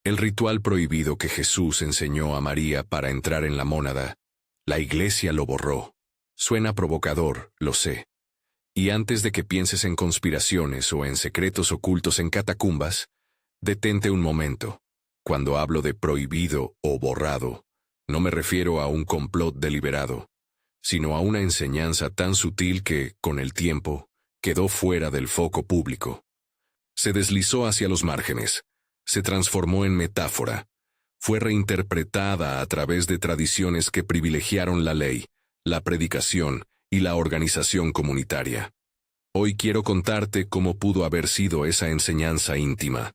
El ritual prohibido que Jesús enseñó a María para entrar en la mónada, la Iglesia lo borró. Suena provocador, lo sé. Y antes de que pienses en conspiraciones o en secretos ocultos en catacumbas, detente un momento. Cuando hablo de prohibido o borrado, no me refiero a un complot deliberado, sino a una enseñanza tan sutil que, con el tiempo, quedó fuera del foco público. Se deslizó hacia los márgenes, se transformó en metáfora, fue reinterpretada a través de tradiciones que privilegiaron la ley, la predicación y la organización comunitaria. Hoy quiero contarte cómo pudo haber sido esa enseñanza íntima,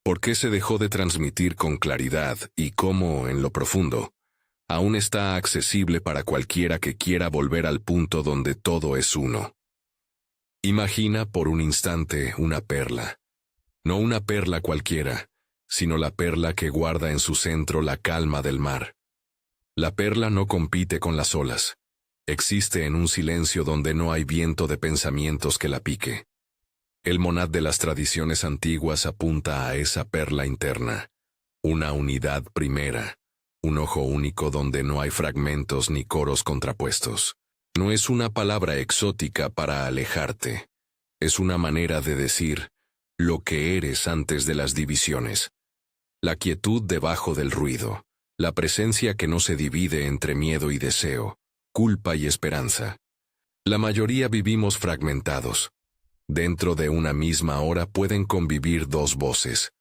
por qué se dejó de transmitir con claridad y cómo, en lo profundo, aún está accesible para cualquiera que quiera volver al punto donde todo es uno. Imagina por un instante una perla. No una perla cualquiera, sino la perla que guarda en su centro la calma del mar. La perla no compite con las olas. Existe en un silencio donde no hay viento de pensamientos que la pique. El monad de las tradiciones antiguas apunta a esa perla interna, una unidad primera, un ojo único donde no hay fragmentos ni coros contrapuestos. No es una palabra exótica para alejarte, es una manera de decir lo que eres antes de las divisiones. La quietud debajo del ruido, la presencia que no se divide entre miedo y deseo, culpa y esperanza. La mayoría vivimos fragmentados. Dentro de una misma hora pueden convivir dos voces,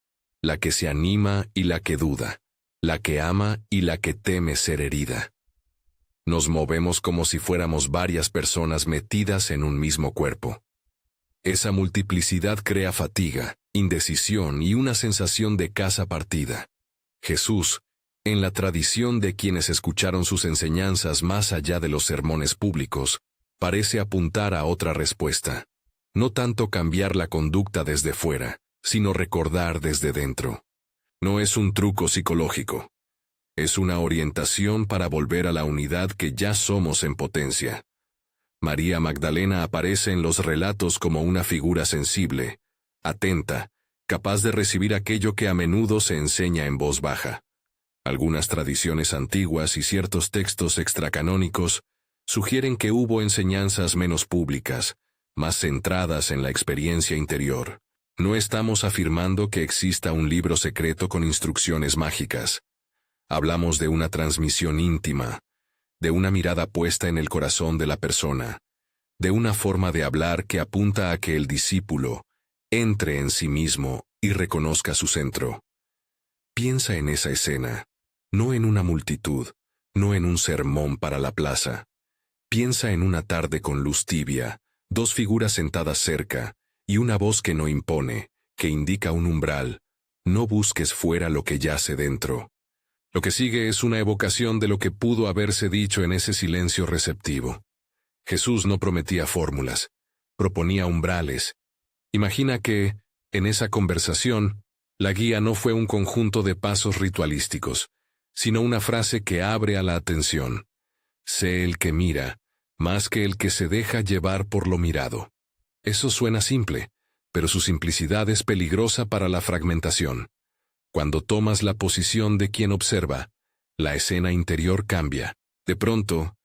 la que se anima y la que duda, la que ama y la que teme ser herida. Nos movemos como si fuéramos varias personas metidas en un mismo cuerpo. Esa multiplicidad crea fatiga, indecisión y una sensación de casa partida. Jesús, en la tradición de quienes escucharon sus enseñanzas más allá de los sermones públicos, parece apuntar a otra respuesta. No tanto cambiar la conducta desde fuera, sino recordar desde dentro. No es un truco psicológico. Es una orientación para volver a la unidad que ya somos en potencia. María Magdalena aparece en los relatos como una figura sensible, atenta, capaz de recibir aquello que a menudo se enseña en voz baja. Algunas tradiciones antiguas y ciertos textos extracanónicos sugieren que hubo enseñanzas menos públicas, más centradas en la experiencia interior. No estamos afirmando que exista un libro secreto con instrucciones mágicas. Hablamos de una transmisión íntima, de una mirada puesta en el corazón de la persona, de una forma de hablar que apunta a que el discípulo entre en sí mismo y reconozca su centro. Piensa en esa escena, no en una multitud, no en un sermón para la plaza. Piensa en una tarde con luz tibia, dos figuras sentadas cerca, y una voz que no impone, que indica un umbral. No busques fuera lo que yace dentro. Lo que sigue es una evocación de lo que pudo haberse dicho en ese silencio receptivo. Jesús no prometía fórmulas, proponía umbrales. Imagina que, en esa conversación, la guía no fue un conjunto de pasos ritualísticos, sino una frase que abre a la atención. Sé el que mira, más que el que se deja llevar por lo mirado. Eso suena simple, pero su simplicidad es peligrosa para la fragmentación. Cuando tomas la posición de quien observa, la escena interior cambia. De pronto,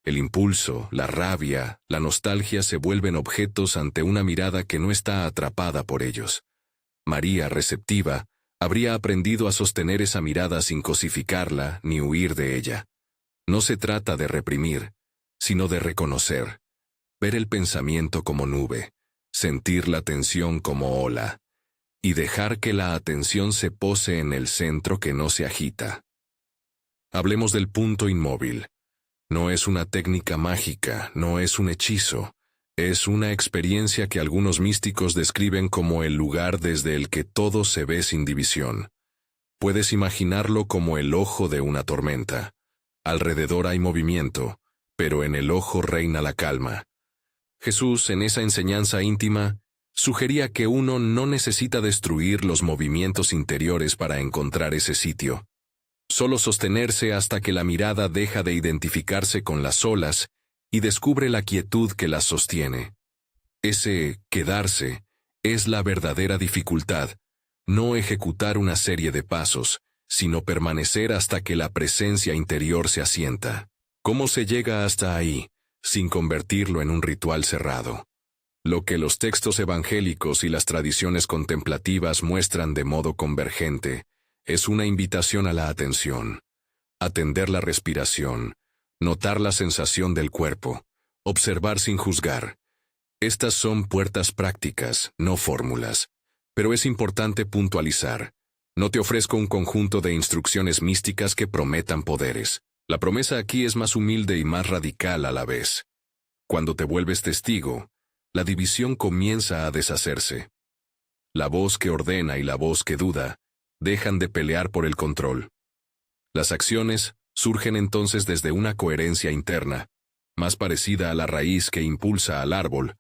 el impulso, la rabia, la nostalgia se vuelven objetos ante una mirada que no está atrapada por ellos. María, receptiva, habría aprendido a sostener esa mirada sin cosificarla ni huir de ella. No se trata de reprimir, sino de reconocer, ver el pensamiento como nube, sentir la tensión como ola, y dejar que la atención se pose en el centro que no se agita. Hablemos del punto inmóvil. No es una técnica mágica, no es un hechizo, es una experiencia que algunos místicos describen como el lugar desde el que todo se ve sin división. Puedes imaginarlo como el ojo de una tormenta. Alrededor hay movimiento, pero en el ojo reina la calma. Jesús, en esa enseñanza íntima, sugería que uno no necesita destruir los movimientos interiores para encontrar ese sitio. Solo sostenerse hasta que la mirada deja de identificarse con las olas y descubre la quietud que las sostiene. Ese quedarse es la verdadera dificultad, no ejecutar una serie de pasos, sino permanecer hasta que la presencia interior se asienta. ¿Cómo se llega hasta ahí, sin convertirlo en un ritual cerrado? Lo que los textos evangélicos y las tradiciones contemplativas muestran de modo convergente es una invitación a la atención. Atender la respiración, notar la sensación del cuerpo, observar sin juzgar. Estas son puertas prácticas, no fórmulas. Pero es importante puntualizar. No te ofrezco un conjunto de instrucciones místicas que prometan poderes. La promesa aquí es más humilde y más radical a la vez. Cuando te vuelves testigo, la división comienza a deshacerse. La voz que ordena y la voz que duda dejan de pelear por el control. Las acciones surgen entonces desde una coherencia interna, más parecida a la raíz que impulsa al árbol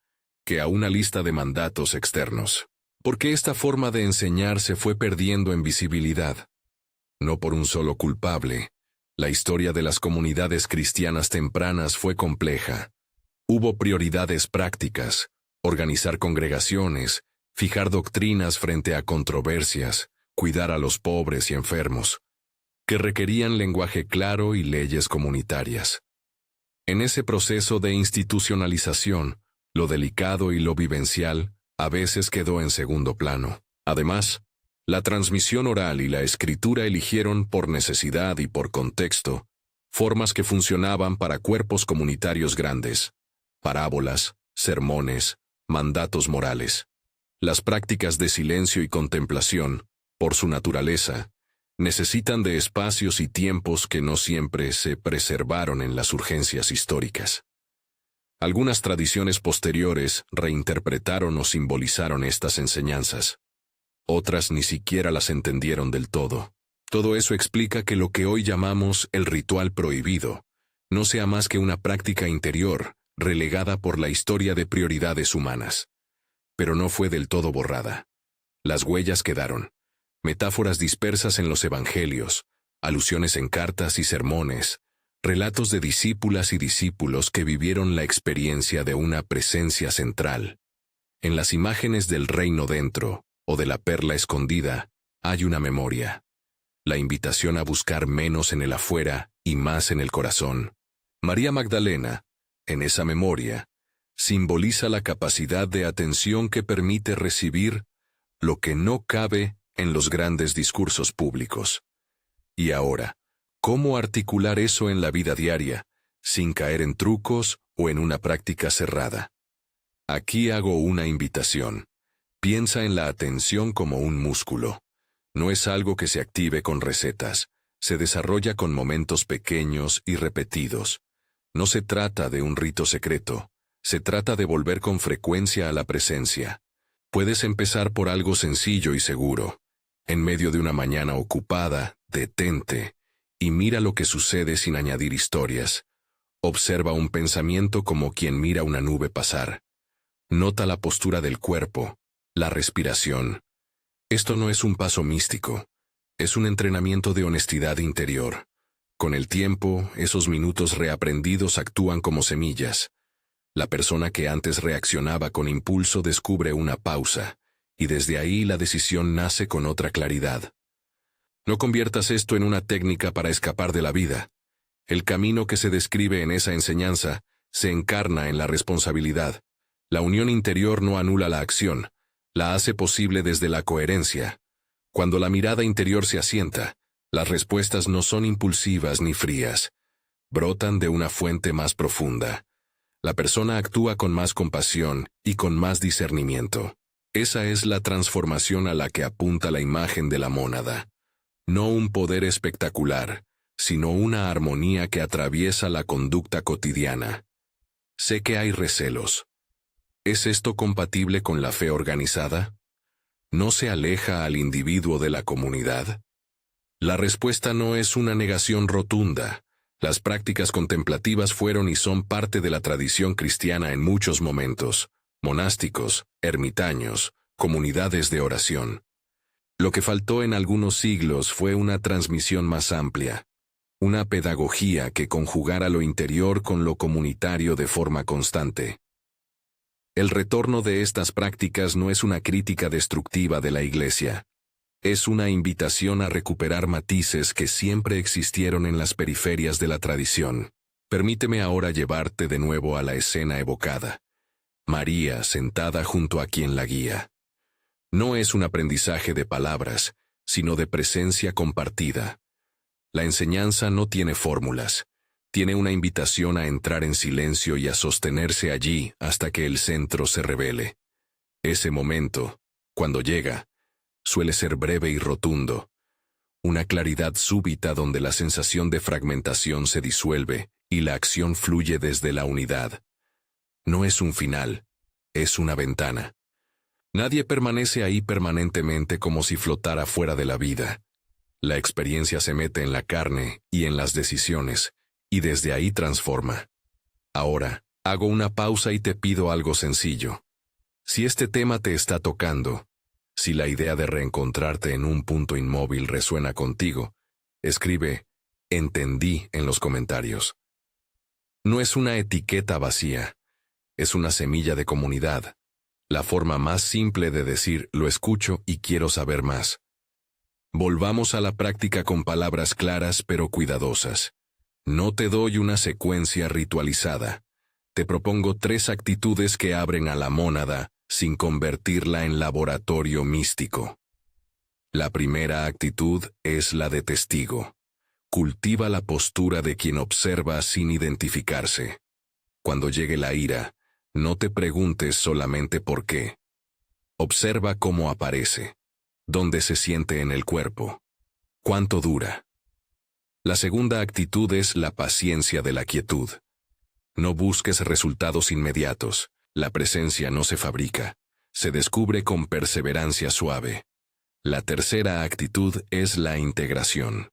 que a una lista de mandatos externos. Porque esta forma de enseñar se fue perdiendo en visibilidad. No por un solo culpable. La historia de las comunidades cristianas tempranas fue compleja. Hubo prioridades prácticas, organizar congregaciones, fijar doctrinas frente a controversias, cuidar a los pobres y enfermos, que requerían lenguaje claro y leyes comunitarias. En ese proceso de institucionalización, lo delicado y lo vivencial a veces quedó en segundo plano. Además, la transmisión oral y la escritura eligieron por necesidad y por contexto formas que funcionaban para cuerpos comunitarios grandes, parábolas, sermones, mandatos morales. Las prácticas de silencio y contemplación, por su naturaleza, necesitan de espacios y tiempos que no siempre se preservaron en las urgencias históricas. Algunas tradiciones posteriores reinterpretaron o simbolizaron estas enseñanzas. Otras ni siquiera las entendieron del todo. Todo eso explica que lo que hoy llamamos el ritual prohibido no sea más que una práctica interior relegada por la historia de prioridades humanas. Pero no fue del todo borrada. Las huellas quedaron. Metáforas dispersas en los evangelios, alusiones en cartas y sermones, relatos de discípulas y discípulos que vivieron la experiencia de una presencia central. En las imágenes del reino dentro, o de la perla escondida, hay una memoria. La invitación a buscar menos en el afuera y más en el corazón. María Magdalena, en esa memoria, simboliza la capacidad de atención que permite recibir lo que no cabe en los grandes discursos públicos. Y ahora, ¿cómo articular eso en la vida diaria, sin caer en trucos o en una práctica cerrada? Aquí hago una invitación. Piensa en la atención como un músculo. No es algo que se active con recetas, se desarrolla con momentos pequeños y repetidos. No se trata de un rito secreto, se trata de volver con frecuencia a la presencia. Puedes empezar por algo sencillo y seguro. En medio de una mañana ocupada, detente y mira lo que sucede sin añadir historias. Observa un pensamiento como quien mira una nube pasar. Nota la postura del cuerpo, la respiración. Esto no es un paso místico, es un entrenamiento de honestidad interior. Con el tiempo, esos minutos reaprendidos actúan como semillas. La persona que antes reaccionaba con impulso descubre una pausa, y desde ahí la decisión nace con otra claridad. No conviertas esto en una técnica para escapar de la vida. El camino que se describe en esa enseñanza se encarna en la responsabilidad. La unión interior no anula la acción, la hace posible desde la coherencia. Cuando la mirada interior se asienta, las respuestas no son impulsivas ni frías. Brotan de una fuente más profunda. La persona actúa con más compasión y con más discernimiento. Esa es la transformación a la que apunta la imagen de la mónada. No un poder espectacular, sino una armonía que atraviesa la conducta cotidiana. Sé que hay recelos. ¿Es esto compatible con la fe organizada? ¿No se aleja al individuo de la comunidad? La respuesta no es una negación rotunda. Las prácticas contemplativas fueron y son parte de la tradición cristiana en muchos momentos, monásticos, ermitaños, comunidades de oración. Lo que faltó en algunos siglos fue una transmisión más amplia, una pedagogía que conjugara lo interior con lo comunitario de forma constante. El retorno de estas prácticas no es una crítica destructiva de la Iglesia. Es una invitación a recuperar matices que siempre existieron en las periferias de la tradición. Permíteme ahora llevarte de nuevo a la escena evocada. María sentada junto a quien la guía. No es un aprendizaje de palabras, sino de presencia compartida. La enseñanza no tiene fórmulas. Tiene una invitación a entrar en silencio y a sostenerse allí hasta que el centro se revele. Ese momento, cuando llega, suele ser breve y rotundo. Una claridad súbita donde la sensación de fragmentación se disuelve y la acción fluye desde la unidad. No es un final, es una ventana. Nadie permanece ahí permanentemente como si flotara fuera de la vida. La experiencia se mete en la carne y en las decisiones, y desde ahí transforma. Ahora, hago una pausa y te pido algo sencillo. Si este tema te está tocando, si la idea de reencontrarte en un punto inmóvil resuena contigo, escribe "entendí" en los comentarios. No es una etiqueta vacía, es una semilla de comunidad, la forma más simple de decir "lo escucho y quiero saber más". Volvamos a la práctica con palabras claras pero cuidadosas. No te doy una secuencia ritualizada. Te propongo 3 actitudes que abren a la mónada sin convertirla en laboratorio místico. La primera actitud es la de testigo. Cultiva la postura de quien observa sin identificarse. Cuando llegue la ira, no te preguntes solamente por qué. Observa cómo aparece, dónde se siente en el cuerpo, cuánto dura. La segunda actitud es la paciencia de la quietud. No busques resultados inmediatos. La presencia no se fabrica, se descubre con perseverancia suave. La tercera actitud es la integración.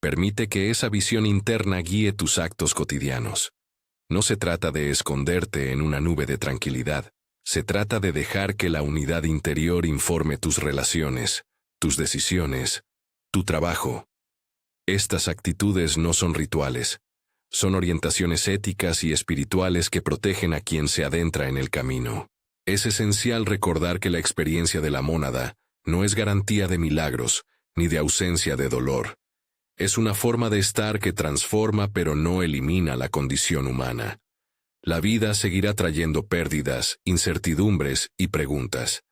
Permite que esa visión interna guíe tus actos cotidianos. No se trata de esconderte en una nube de tranquilidad, se trata de dejar que la unidad interior informe tus relaciones, tus decisiones, tu trabajo. Estas actitudes no son rituales, son orientaciones éticas y espirituales que protegen a quien se adentra en el camino. Es esencial recordar que la experiencia de la mónada no es garantía de milagros, ni de ausencia de dolor. Es una forma de estar que transforma pero no elimina la condición humana. La vida seguirá trayendo pérdidas, incertidumbres y preguntas.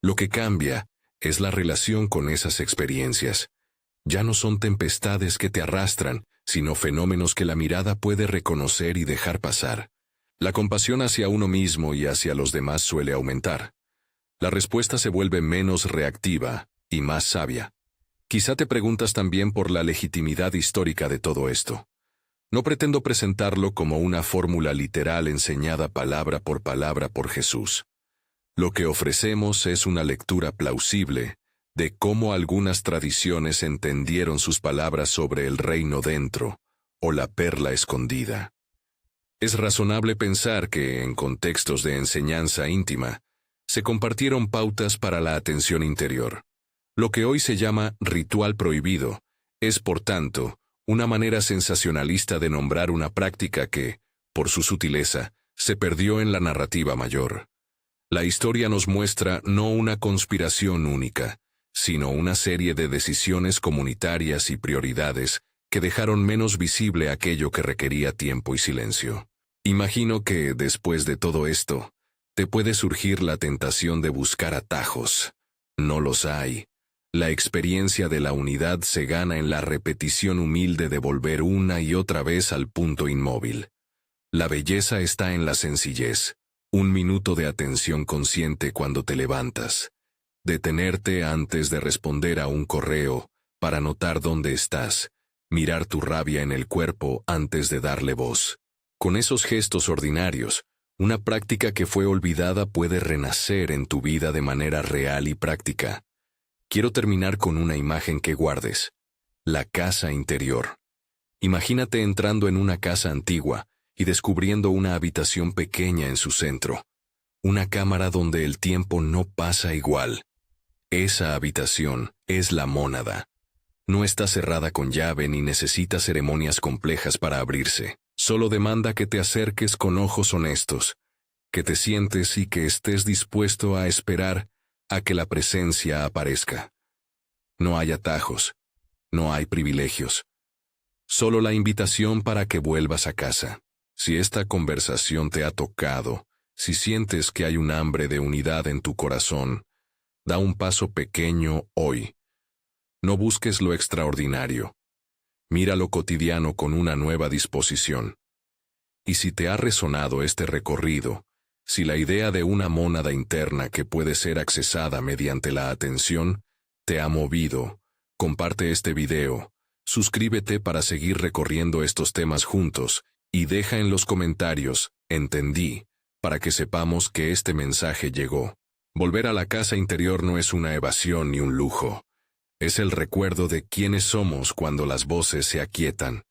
Lo que cambia es la relación con esas experiencias. Ya no son tempestades que te arrastran, sino fenómenos que la mirada puede reconocer y dejar pasar. La compasión hacia uno mismo y hacia los demás suele aumentar. La respuesta se vuelve menos reactiva y más sabia. Quizá te preguntas también por la legitimidad histórica de todo esto. No pretendo presentarlo como una fórmula literal enseñada palabra por Jesús. Lo que ofrecemos es una lectura plausible de cómo algunas tradiciones entendieron sus palabras sobre el reino dentro, o la perla escondida. Es razonable pensar que, en contextos de enseñanza íntima, se compartieron pautas para la atención interior. Lo que hoy se llama ritual prohibido es, por tanto, una manera sensacionalista de nombrar una práctica que, por su sutileza, se perdió en la narrativa mayor. La historia nos muestra no una conspiración única, sino una serie de decisiones comunitarias y prioridades que dejaron menos visible aquello que requería tiempo y silencio. Imagino que, después de todo esto, te puede surgir la tentación de buscar atajos. No los hay. La experiencia de la unidad se gana en la repetición humilde de volver una y otra vez al punto inmóvil. La belleza está en la sencillez. 1 minuto de atención consciente cuando te levantas. Detenerte antes de responder a un correo para notar dónde estás. Mirar tu rabia en el cuerpo antes de darle voz. Con esos gestos ordinarios, una práctica que fue olvidada puede renacer en tu vida de manera real y práctica. Quiero terminar con una imagen que guardes. La casa interior. Imagínate entrando en una casa antigua y descubriendo una habitación pequeña en su centro. Una cámara donde el tiempo no pasa igual. Esa habitación es la mónada. No está cerrada con llave ni necesita ceremonias complejas para abrirse. Solo demanda que te acerques con ojos honestos, que te sientes y que estés dispuesto a esperar a que la presencia aparezca. No hay atajos, no hay privilegios. Solo la invitación para que vuelvas a casa. Si esta conversación te ha tocado, si sientes que hay un hambre de unidad en tu corazón, da un paso pequeño hoy. No busques lo extraordinario. Mira lo cotidiano con una nueva disposición. Y si te ha resonado este recorrido, si la idea de una mónada interna que puede ser accesada mediante la atención te ha movido, comparte este video, suscríbete para seguir recorriendo estos temas juntos y deja en los comentarios, entendí, para que sepamos que este mensaje llegó. Volver a la casa interior no es una evasión ni un lujo. Es el recuerdo de quiénes somos cuando las voces se aquietan.